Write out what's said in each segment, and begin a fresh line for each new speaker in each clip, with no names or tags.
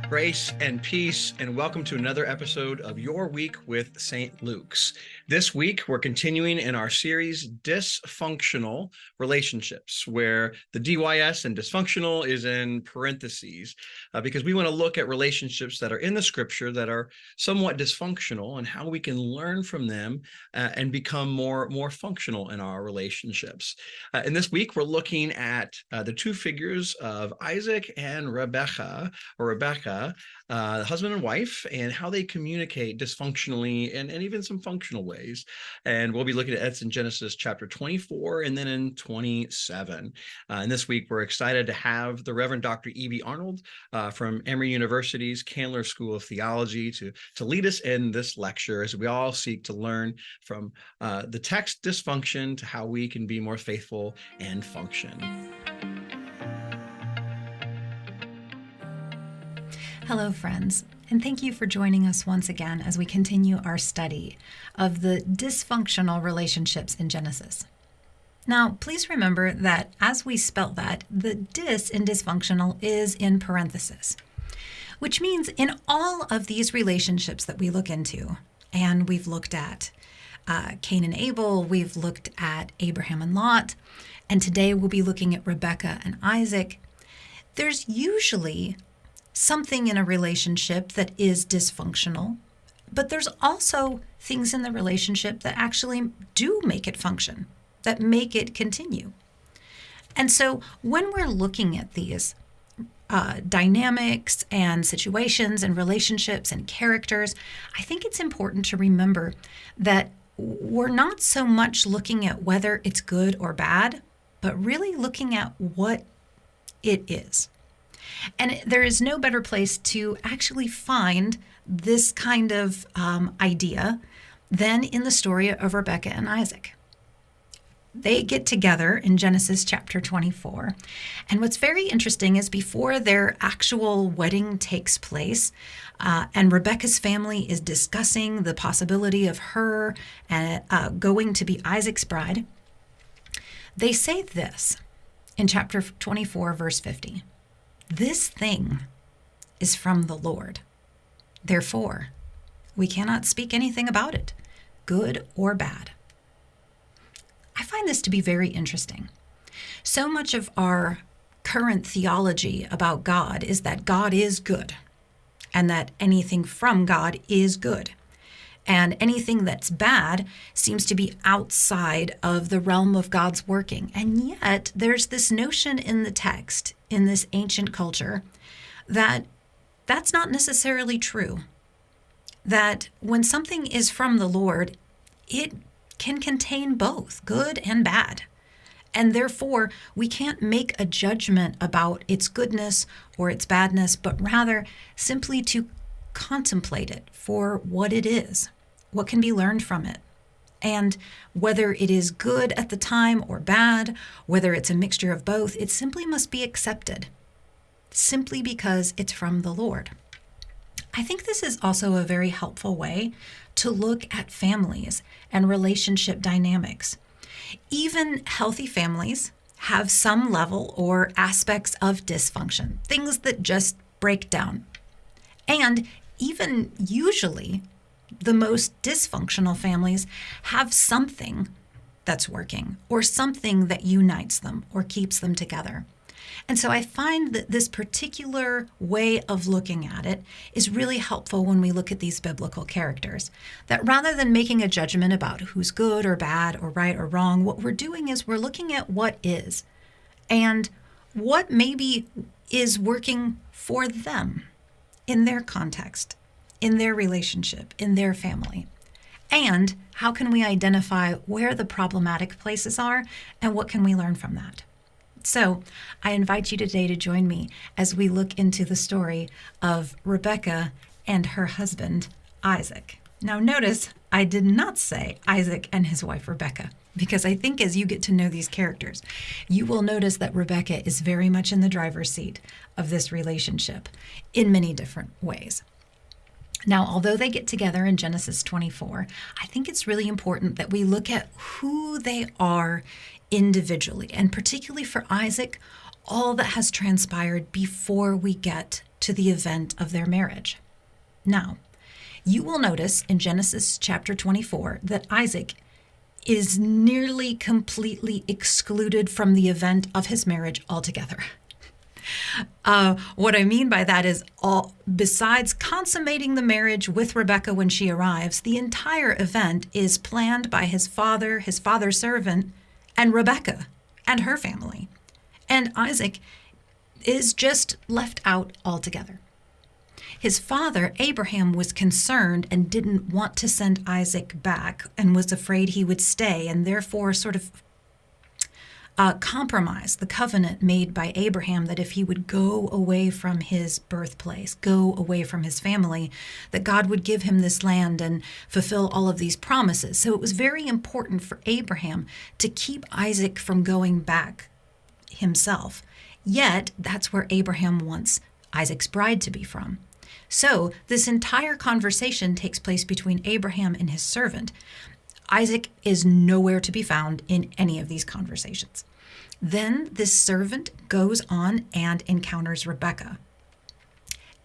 Grace and peace, and welcome to another episode of Your Week with St. Luke's. This week, we're continuing in our series, Dysfunctional Relationships, where the DYS and dysfunctional is in parentheses, because we want to look at relationships that are in the scripture that are somewhat dysfunctional and how we can learn from them and become more functional in our relationships. And this week, we're looking at the two figures of Isaac and Rebekah, husband and wife, and how they communicate dysfunctionally and even some functional ways. And we'll be looking at it in Genesis chapter 24 and then in 27. And this week, we're excited to have the Reverend Dr. Ebby Arnold from Emory University's Candler School of Theology to lead us in this lecture as we all seek to learn from the text dysfunction to how we can be more faithful and function.
Hello, friends, and thank you for joining us once again as we continue our study of the dysfunctional relationships in Genesis. Now, please remember that as we spell that, the dys in dysfunctional is in parentheses, which means in all of these relationships that we look into, and we've looked at Cain and Abel, we've looked at Abraham and Lot, and today we'll be looking at Rebekah and Isaac, there's usually something in a relationship that is dysfunctional, but there's also things in the relationship that actually do make it function, that make it continue. And so when we're looking at these dynamics and situations and relationships and characters, I think it's important to remember that we're not so much looking at whether it's good or bad, but really looking at what it is. And there is no better place to actually find this kind of idea than in the story of Rebekah and Isaac. They get together in Genesis chapter 24. And what's very interesting is before their actual wedding takes place, and Rebekah's family is discussing the possibility of her going to be Isaac's bride, they say this in chapter 24, verse 50. This thing is from the Lord. Therefore, we cannot speak anything about it, good or bad. I find this to be very interesting. So much of our current theology about God is that God is good and that anything from God is good. And anything that's bad seems to be outside of the realm of God's working. And yet there's this notion in the text, in this ancient culture, that that's not necessarily true. That when something is from the Lord, it can contain both good and bad. And therefore, we can't make a judgment about its goodness or its badness, but rather simply to contemplate it for what it is, what can be learned from it. And whether it is good at the time or bad, whether it's a mixture of both, it simply must be accepted, simply because it's from the Lord. I think this is also a very helpful way to look at families and relationship dynamics. Even healthy families have some level or aspects of dysfunction, things that just break down. And even usually, the most dysfunctional families have something that's working or something that unites them or keeps them together. And so I find that this particular way of looking at it is really helpful when we look at these biblical characters. That rather than making a judgment about who's good or bad or right or wrong, what we're doing is we're looking at what is and what maybe is working for them in their context, in their relationship, in their family. And how can we identify where the problematic places are and what can we learn from that? So I invite you today to join me as we look into the story of Rebekah and her husband, Isaac. Now notice I did not say Isaac and his wife, Rebekah, because I think as you get to know these characters, you will notice that Rebekah is very much in the driver's seat of this relationship in many different ways. Now, although they get together in Genesis 24, I think it's really important that we look at who they are individually, and particularly for Isaac, all that has transpired before we get to the event of their marriage. Now, you will notice in Genesis chapter 24 that Isaac is nearly completely excluded from the event of his marriage altogether. What I mean by that is, besides consummating the marriage with Rebekah when she arrives, the entire event is planned by his father's servant, and Rebekah and her family. And Isaac is just left out altogether. His father, Abraham, was concerned and didn't want to send Isaac back and was afraid he would stay, and therefore sort of compromised the covenant made by Abraham that if he would go away from his birthplace, go away from his family, that God would give him this land and fulfill all of these promises. So it was very important for Abraham to keep Isaac from going back himself. Yet, that's where Abraham wants Isaac's bride to be from. So this entire conversation takes place between Abraham and his servant. Isaac is nowhere to be found in any of these conversations. Then this servant goes on and encounters Rebekah.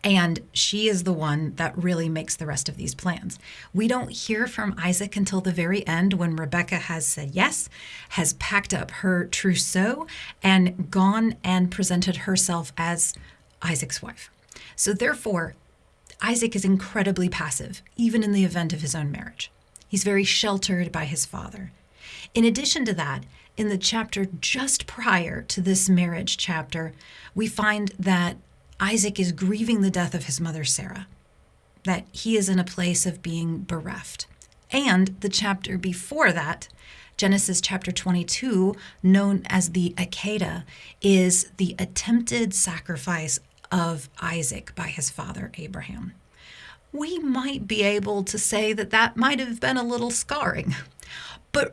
And she is the one that really makes the rest of these plans. We don't hear from Isaac until the very end, when Rebekah has said yes, has packed up her trousseau, and gone and presented herself as Isaac's wife. So therefore, Isaac is incredibly passive, even in the event of his own marriage. He's very sheltered by his father. In addition to that, in the chapter just prior to this marriage chapter, we find that Isaac is grieving the death of his mother, Sarah, that he is in a place of being bereft. And the chapter before that, Genesis chapter 22, known as the Akedah, is the attempted sacrifice of Isaac by his father, Abraham. We might be able to say that that might have been a little scarring. But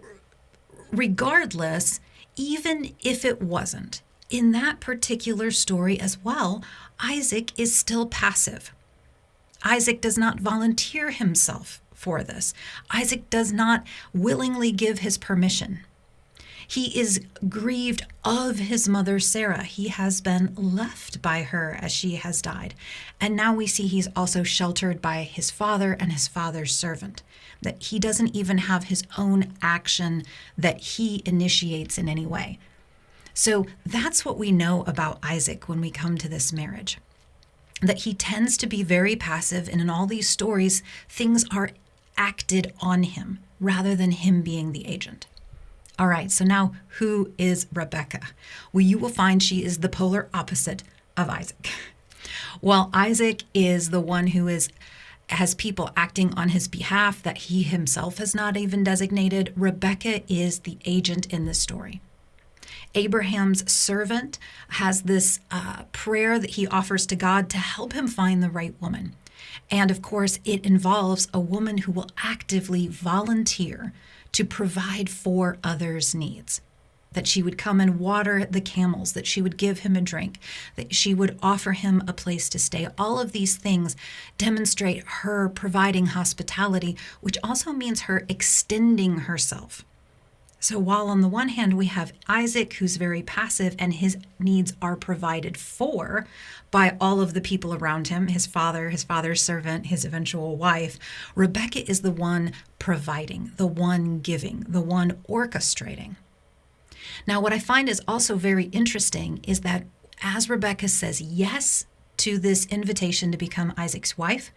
regardless, even if it wasn't, in that particular story as well, Isaac is still passive. Isaac does not volunteer himself for this. Isaac does not willingly give his permission. He is grieved of his mother, Sarah. He has been left by her as she has died. And now we see he's also sheltered by his father and his father's servant, that he doesn't even have his own action that he initiates in any way. So that's what we know about Isaac when we come to this marriage, that he tends to be very passive, and in all these stories, things are acted on him rather than him being the agent. All right, so now who is Rebekah? Well, you will find she is the polar opposite of Isaac. While Isaac is the one who has people acting on his behalf that he himself has not even designated, Rebekah is the agent in this story. Abraham's servant has this prayer that he offers to God to help him find the right woman. And of course, it involves a woman who will actively volunteer to provide for others' needs, that she would come and water the camels, that she would give him a drink, that she would offer him a place to stay. All of these things demonstrate her providing hospitality, which also means her extending herself. So while on the one hand we have Isaac, who's very passive and his needs are provided for by all of the people around him, his father, his father's servant, his eventual wife, Rebekah is the one providing, the one giving, the one orchestrating. Now, what I find is also very interesting is that as Rebekah says yes to this invitation to become Isaac's wife,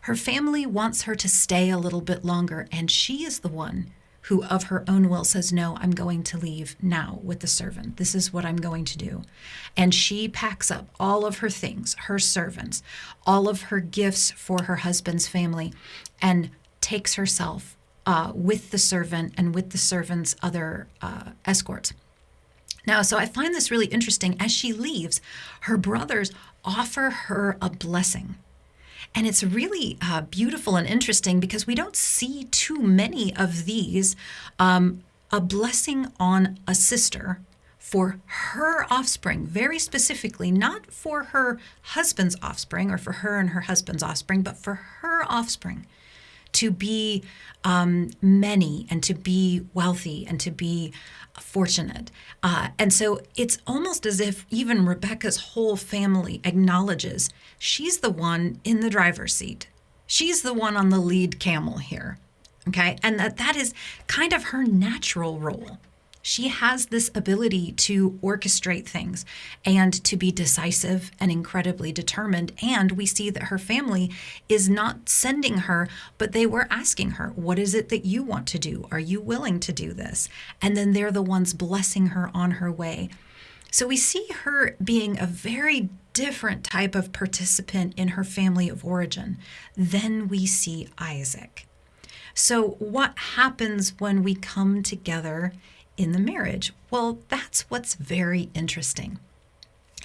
her family wants her to stay a little bit longer, and she is the one who of her own will says, no, I'm going to leave now with the servant. This is what I'm going to do. And she packs up all of her things, her servants, all of her gifts for her husband's family, and takes herself with the servant and with the servant's other escorts. Now, so I find this really interesting. As she leaves, her brothers offer her a blessing. And it's really beautiful and interesting because we don't see too many of these. A blessing on a sister for her offspring, very specifically, not for her husband's offspring or for her and her husband's offspring, but for her offspring, to be many and to be wealthy and to be fortunate. And so it's almost as if even Rebekah's whole family acknowledges she's the one in the driver's seat. She's the one on the lead camel here. Okay. And that is kind of her natural role. She has this ability to orchestrate things and to be decisive and incredibly determined. And we see that her family is not sending her, but they were asking her, what is it that you want to do? Are you willing to do this? And then they're the ones blessing her on her way. So we see her being a very different type of participant in her family of origin than we see Isaac. So what happens when we come together in the marriage? Well, that's what's very interesting,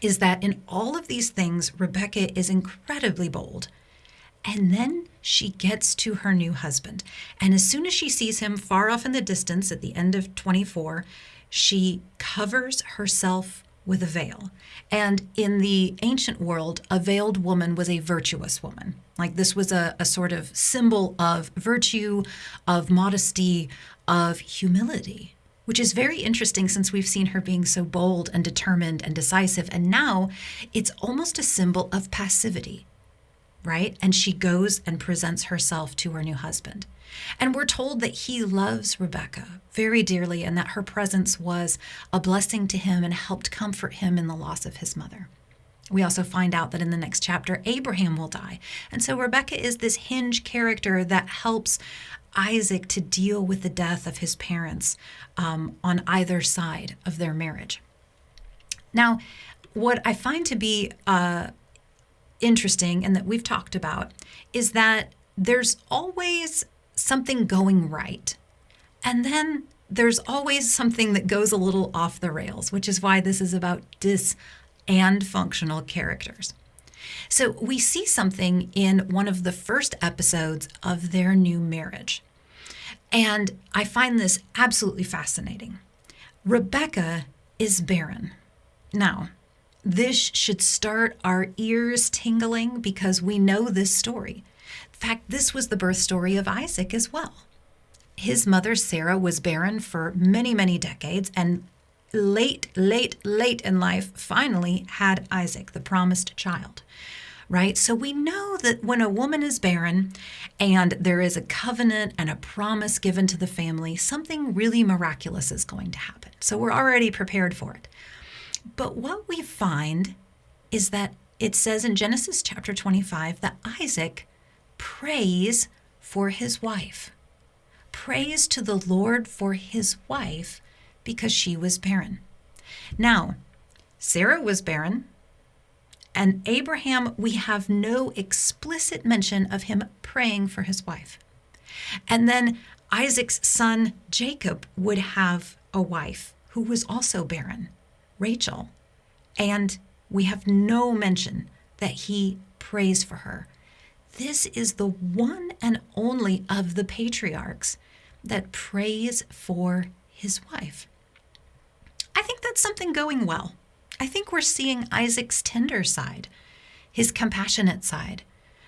is that in all of these things, Rebekah is incredibly bold. And then she gets to her new husband. And as soon as she sees him far off in the distance at the end of 24, she covers herself with a veil. And in the ancient world, a veiled woman was a virtuous woman. Like this was a sort of symbol of virtue, of modesty, of humility, which is very interesting since we've seen her being so bold and determined and decisive. And now it's almost a symbol of passivity, right? And she goes and presents herself to her new husband. And we're told that he loves Rebekah very dearly and that her presence was a blessing to him and helped comfort him in the loss of his mother. We also find out that in the next chapter, Abraham will die. And so Rebekah is this hinge character that helps Isaac to deal with the death of his parents on either side of their marriage. Now, what I find to be interesting and that we've talked about is that there's always something going right. And then there's always something that goes a little off the rails, which is why this is about and functional characters. So we see something in one of the first episodes of their new marriage. And I find this absolutely fascinating. Rebekah is barren. Now, this should start our ears tingling because we know this story. In fact, this was the birth story of Isaac as well. His mother, Sarah, was barren for many, many decades, and late in life, finally had Isaac, the promised child, right? So we know that when a woman is barren and there is a covenant and a promise given to the family, something really miraculous is going to happen. So we're already prepared for it. But what we find is that it says in Genesis chapter 25 that Isaac prays for his wife, prays to the Lord for his wife because she was barren. Now, Sarah was barren, and Abraham, we have no explicit mention of him praying for his wife. And then Isaac's son Jacob would have a wife who was also barren, Rachel, and we have no mention that he prays for her. This is the one and only of the patriarchs that prays for his wife. I think that's something going well. I think we're seeing Isaac's tender side, his compassionate side,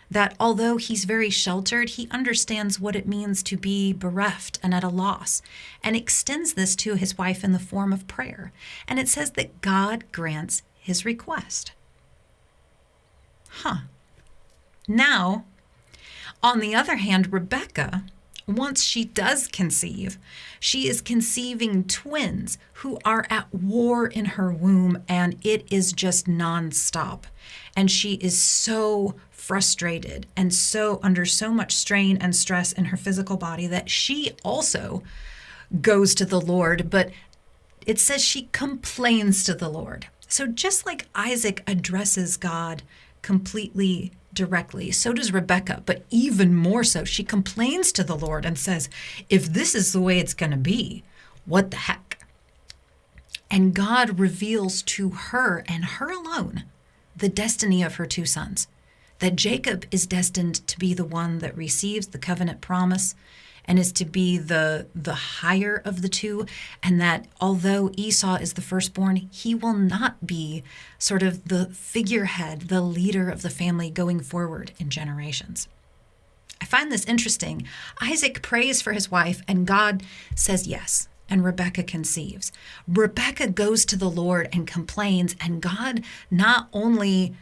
that although he's very sheltered, he understands what it means to be bereft and at a loss, and extends this to his wife in the form of prayer. And it says that God grants his request. Now, on the other hand, Rebekah, once she does conceive, she is conceiving twins who are at war in her womb, and it is just nonstop. And she is so frustrated and so under so much strain and stress in her physical body that she also goes to the Lord, but it says she complains to the Lord. So just like Isaac addresses God completely directly, so does Rebekah, but even more so. She complains to the Lord and says, if this is the way it's going to be, what the heck? And God reveals to her and her alone the destiny of her two sons, that Jacob is destined to be the one that receives the covenant promise and is to be the higher of the two, and that although Esau is the firstborn, he will not be sort of the figurehead, the leader of the family going forward in generations. I find this interesting. Isaac prays for his wife, and God says yes, and Rebekah conceives. Rebekah goes to the Lord and complains, and God not only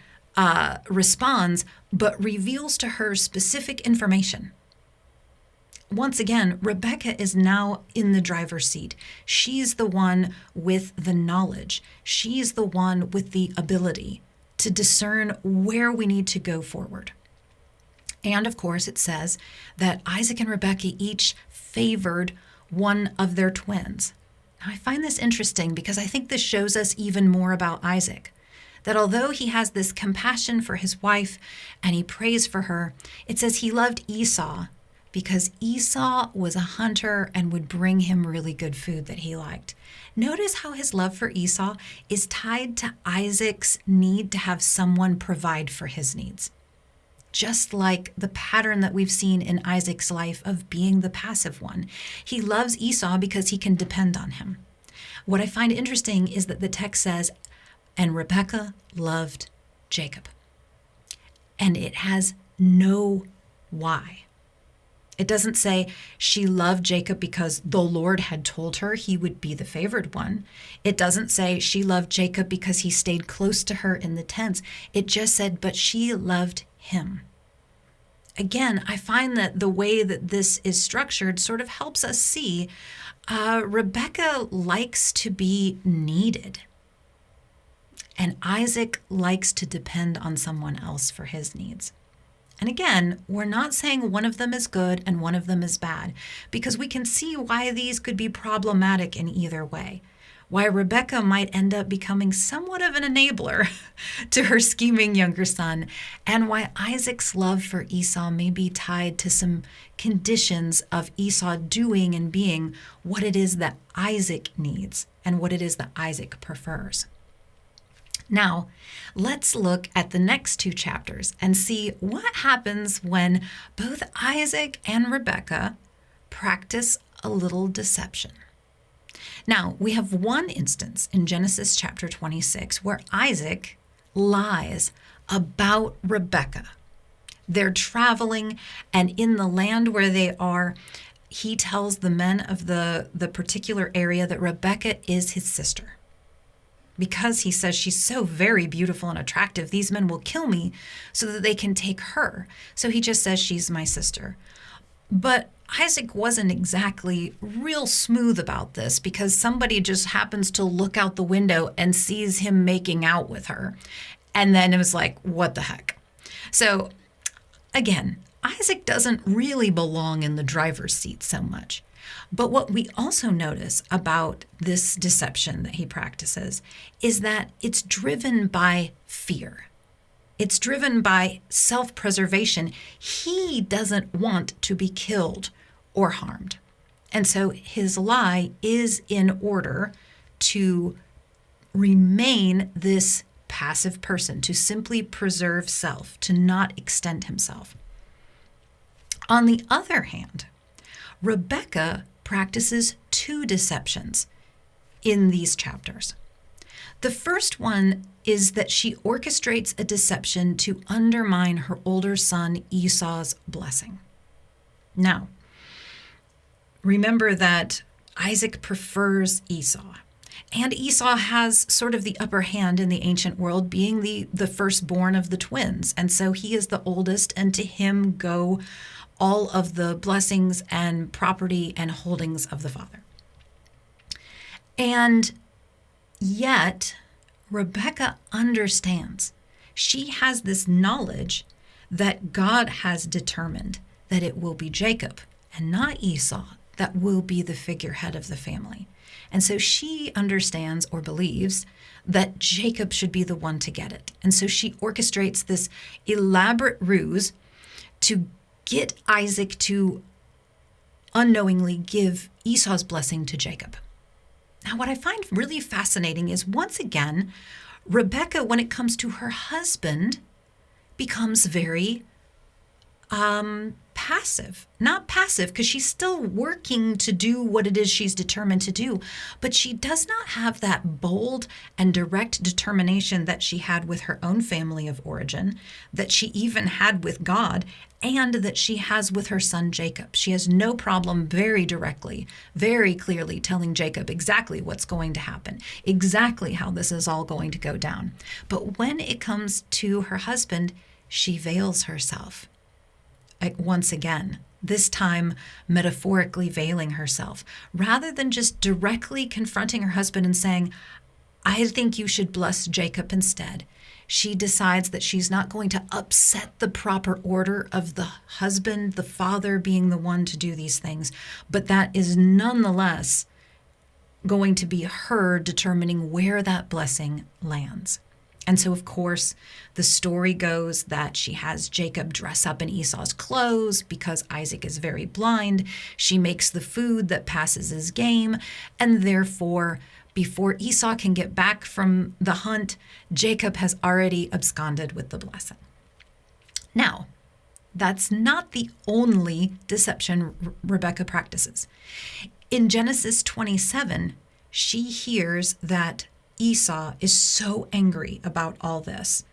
responds, but reveals to her specific information. Once again, Rebekah is now in the driver's seat. She's the one with the knowledge. She's the one with the ability to discern where we need to go forward. And of course, it says that Isaac and Rebekah each favored one of their twins. Now, I find this interesting because I think this shows us even more about Isaac. That although he has this compassion for his wife and he prays for her, it says he loved Esau because Esau was a hunter and would bring him really good food that he liked. Notice how his love for Esau is tied to Isaac's need to have someone provide for his needs. Just like the pattern that we've seen in Isaac's life of being the passive one. He loves Esau because he can depend on him. What I find interesting is that the text says, and Rebekah loved Jacob. And it has no why. It doesn't say she loved Jacob because the Lord had told her he would be the favored one. It doesn't say she loved Jacob because he stayed close to her in the tents. It just said, but she loved him. Again, I find that the way that this is structured sort of helps us see Rebekah likes to be needed. And Isaac likes to depend on someone else for his needs. And again, we're not saying one of them is good and one of them is bad, because we can see why these could be problematic in either way. Why Rebekah might end up becoming somewhat of an enabler to her scheming younger son, and why Isaac's love for Esau may be tied to some conditions of Esau doing and being what it is that Isaac needs and what it is that Isaac prefers. Now, let's look at the next two chapters and see what happens when both Isaac and Rebekah practice a little deception. Now, we have one instance in Genesis chapter 26 where Isaac lies about Rebekah. They're traveling, and in the land where they are, he tells the men of the particular area that Rebekah is his sister. Because he says she's so very beautiful and attractive, these men will kill me so that they can take her. So he just says she's my sister. But Isaac wasn't exactly real smooth about this because somebody just happens to look out the window and sees him making out with her. And then it was like, what the heck? So again, Isaac doesn't really belong in the driver's seat so much. But what we also notice about this deception that he practices is that it's driven by fear. It's driven by self-preservation. He doesn't want to be killed or harmed. And so his lie is in order to remain this passive person, to simply preserve self, to not extend himself. On the other hand, Rebekah practices two deceptions in these chapters. The first one is that she orchestrates a deception to undermine her older son Esau's blessing. Now, remember that Isaac prefers Esau, and Esau has sort of the upper hand in the ancient world, being the firstborn of the twins, and so he is the oldest, and to him go all of the blessings and property and holdings of the father. And yet, Rebekah understands. She has this knowledge that God has determined that it will be Jacob and not Esau that will be the figurehead of the family. And so she understands or believes that Jacob should be the one to get it. And so she orchestrates this elaborate ruse to get Isaac to unknowingly give Esau's blessing to Jacob. Now, what I find really fascinating is, once again, Rebekah, when it comes to her husband, becomes very passive, not passive, because she's still working to do what it is she's determined to do, but she does not have that bold and direct determination that she had with her own family of origin, that she even had with God, and that she has with her son Jacob. She has no problem very directly, very clearly telling Jacob exactly what's going to happen, exactly how this is all going to go down. But when it comes to her husband, she veils herself. Once again, this time metaphorically veiling herself, rather than just directly confronting her husband and saying, I think you should bless Jacob instead. She decides that she's not going to upset the proper order of the husband, the father being the one to do these things, but that is nonetheless going to be her determining where that blessing lands. And so, of course, the story goes that she has Jacob dress up in Esau's clothes because Isaac is very blind. She makes the food that passes his game, and therefore, before Esau can get back from the hunt, Jacob has already absconded with the blessing. Now, that's not the only deception Rebekah practices. In Genesis 27, she hears that Esau is so angry about all this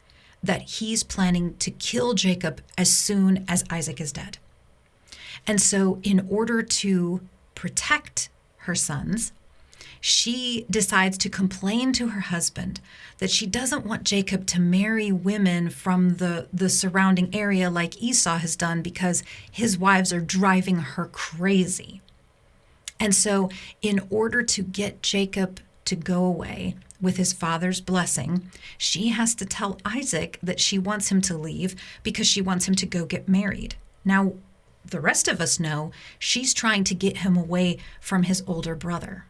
that he's planning to kill Jacob as soon as Isaac is dead. And so in order to protect her sons, she decides to complain to her husband that she doesn't want Jacob to marry women from the surrounding area like Esau has done because his wives are driving her crazy. And so in order to get Jacob to go away with his father's blessing, she has to tell Isaac that she wants him to leave because she wants him to go get married. Now, the rest of us know she's trying to get him away from his older brother.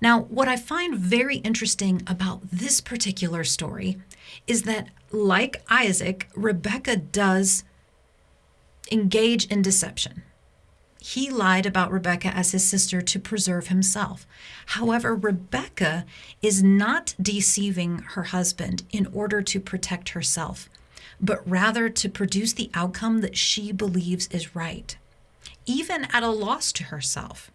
Now, what I find very interesting about this particular story is that, like Isaac, Rebekah does engage in deception. He lied about Rebekah as his sister to preserve himself. However, Rebekah is not deceiving her husband in order to protect herself, but rather to produce the outcome that she believes is right, even at a loss to herself.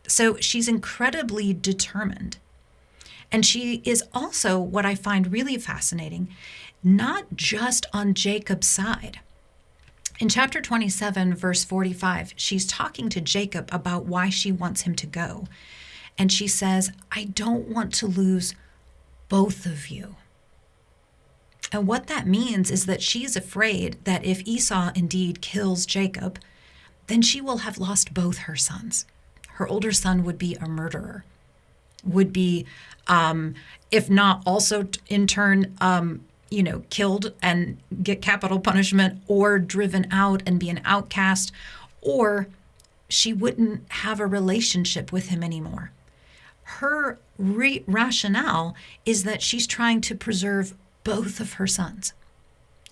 So she's incredibly determined. And she is also, what I find really fascinating, not just on Jacob's side. In chapter 27, verse 45, she's talking to Jacob about why she wants him to go. And she says, I don't want to lose both of you. And what that means is that she's afraid that if Esau indeed kills Jacob, then she will have lost both her sons. Her older son would be a murderer, would be, if not also in turn, killed and get capital punishment or driven out and be an outcast, or she wouldn't have a relationship with him anymore. Her rationale is that she's trying to preserve both of her sons.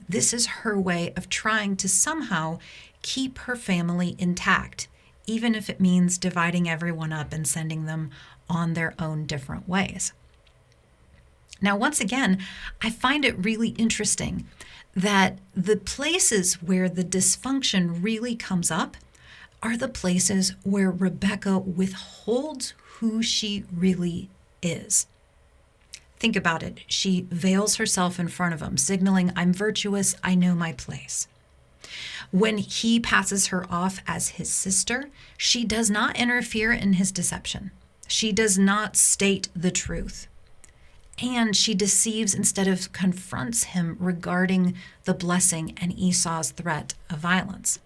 This is her way of trying to somehow keep her family intact, even if it means dividing everyone up and sending them on their own different ways. Now, once again, I find it really interesting that the places where the dysfunction really comes up are the places where Rebekah withholds who she really is. Think about it. She veils herself in front of him, signaling, I'm virtuous, I know my place. When he passes her off as his sister, she does not interfere in his deception. She does not state the truth. And she deceives instead of confronts him regarding the blessing and Esau's threat of violence.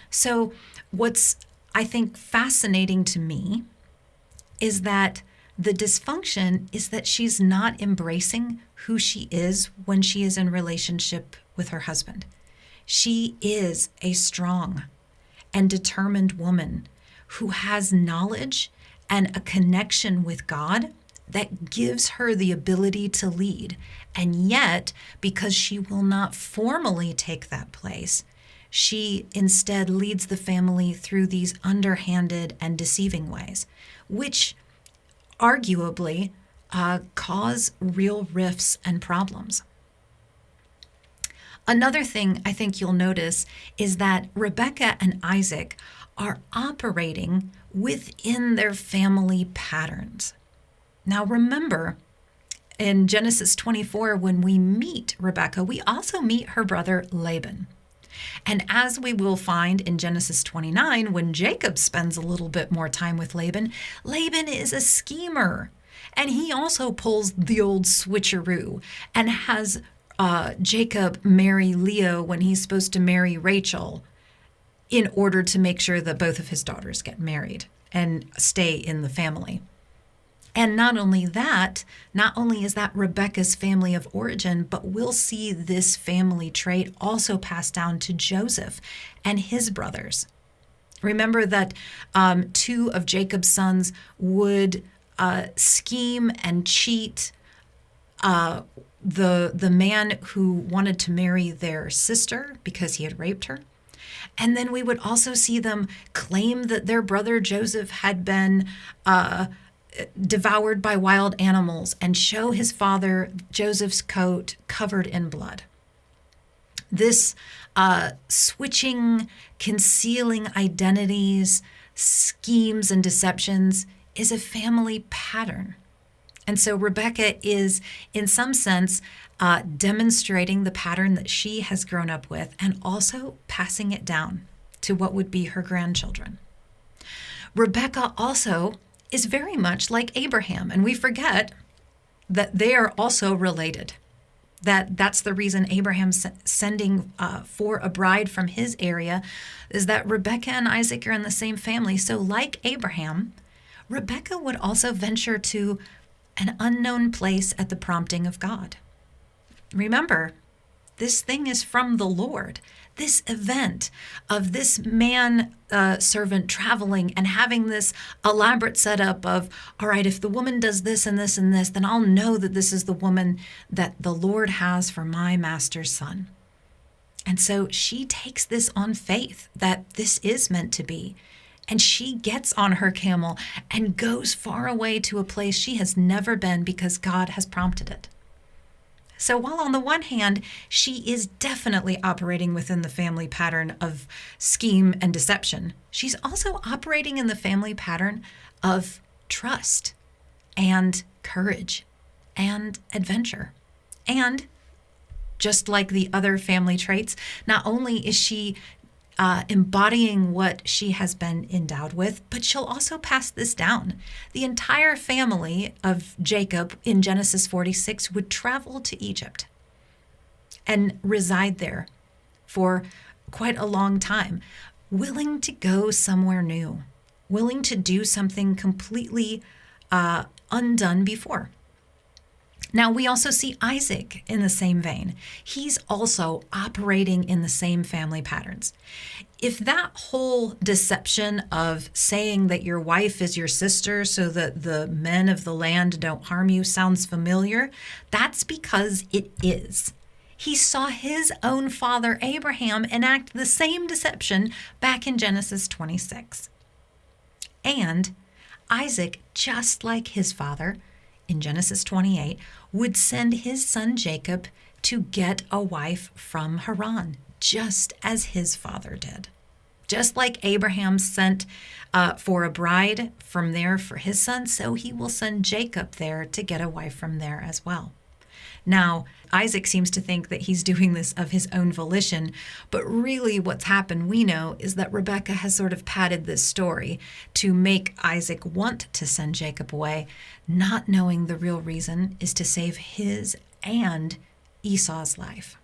So what's, I think, fascinating to me is that the dysfunction is that she's not embracing who she is when she is in relationship with her husband. She is a strong and determined woman who has knowledge and a connection with God that gives her the ability to lead. And yet, because she will not formally take that place, she instead leads the family through these underhanded and deceiving ways, which arguably cause real rifts and problems. Another thing I think you'll notice is that Rebekah and Isaac are operating within their family patterns. Now, remember, in Genesis 24, when we meet Rebekah, we also meet her brother Laban. And as we will find in Genesis 29, when Jacob spends a little bit more time with Laban, Laban is a schemer. And he also pulls the old switcheroo and has Jacob marry Leah when he's supposed to marry Rachel in order to make sure that both of his daughters get married and stay in the family. And not only that, not only is that Rebekah's family of origin, but we'll see this family trait also passed down to Joseph and his brothers. Remember that two of Jacob's sons would scheme and cheat the man who wanted to marry their sister because he had raped her. And then we would also see them claim that their brother Joseph had been devoured by wild animals and show his father Joseph's coat covered in blood. This switching, concealing identities, schemes, and deceptions is a family pattern. And so Rebekah is, in some sense, demonstrating the pattern that she has grown up with and also passing it down to what would be her grandchildren. Rebekah also is very much like Abraham, and we forget that they are also related. That's the reason Abraham's sending for a bride from his area, is that Rebekah and Isaac are in the same family. So like Abraham, Rebekah would also venture to an unknown place at the prompting of God. Remember, this thing is from the Lord. This event of this man servant traveling and having this elaborate setup of, all right, if the woman does this and this and this, then I'll know that this is the woman that the Lord has for my master's son. And so she takes this on faith that this is meant to be. And she gets on her camel and goes far away to a place she has never been because God has prompted it. So while on the one hand, she is definitely operating within the family pattern of scheme and deception, she's also operating in the family pattern of trust and courage and adventure. And just like the other family traits, not only is she embodying what she has been endowed with, but she'll also pass this down. The entire family of Jacob in Genesis 46 would travel to Egypt and reside there for quite a long time, willing to go somewhere new, willing to do something completely undone before. Now, we also see Isaac in the same vein. He's also operating in the same family patterns. If that whole deception of saying that your wife is your sister so that the men of the land don't harm you sounds familiar, that's because it is. He saw his own father Abraham enact the same deception back in Genesis 26. And Isaac, just like his father, in Genesis 28, would send his son Jacob to get a wife from Haran, just as his father did. Just like Abraham sent for a bride from there for his son, so he will send Jacob there to get a wife from there as well. Now, Isaac seems to think that he's doing this of his own volition, but really what's happened, we know, is that Rebekah has sort of padded this story to make Isaac want to send Jacob away, not knowing the real reason is to save his and Esau's life.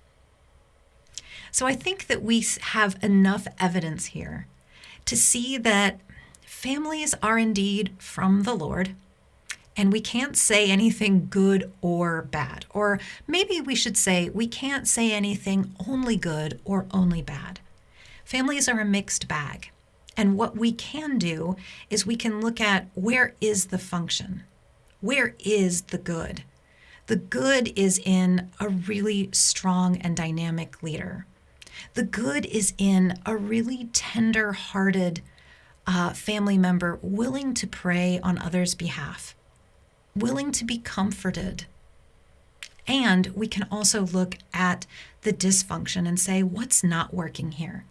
So I think that we have enough evidence here to see that families are indeed from the Lord, and we can't say anything good or bad. Or maybe we should say we can't say anything only good or only bad. Families are a mixed bag. And what we can do is we can look at where is the function? Where is the good? The good is in a really strong and dynamic leader. The good is in a really tender-hearted family member willing to pray on others' behalf, willing to be comforted, And we can also look at the dysfunction and say, what's not working here?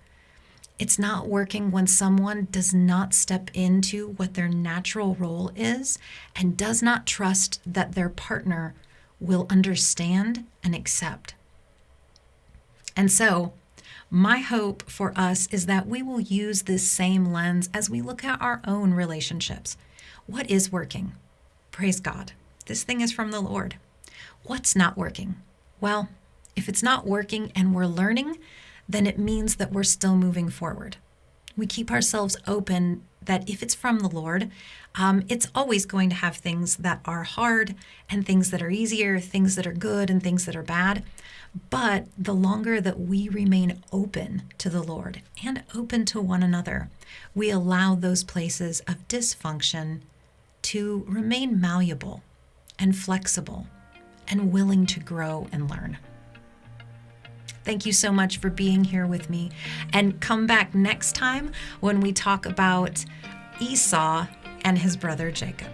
It's not working when someone does not step into what their natural role is and does not trust that their partner will understand and accept. And so, my hope for us is that we will use this same lens as we look at our own relationships. What is working? Praise God. This thing is from the Lord. What's not working? Well, if it's not working and we're learning, then it means that we're still moving forward. We keep ourselves open that if it's from the Lord, it's always going to have things that are hard and things that are easier, things that are good and things that are bad. But the longer that we remain open to the Lord and open to one another, we allow those places of dysfunction to remain malleable and flexible and willing to grow and learn. Thank you so much for being here with me. And come back next time when we talk about Esau and his brother Jacob.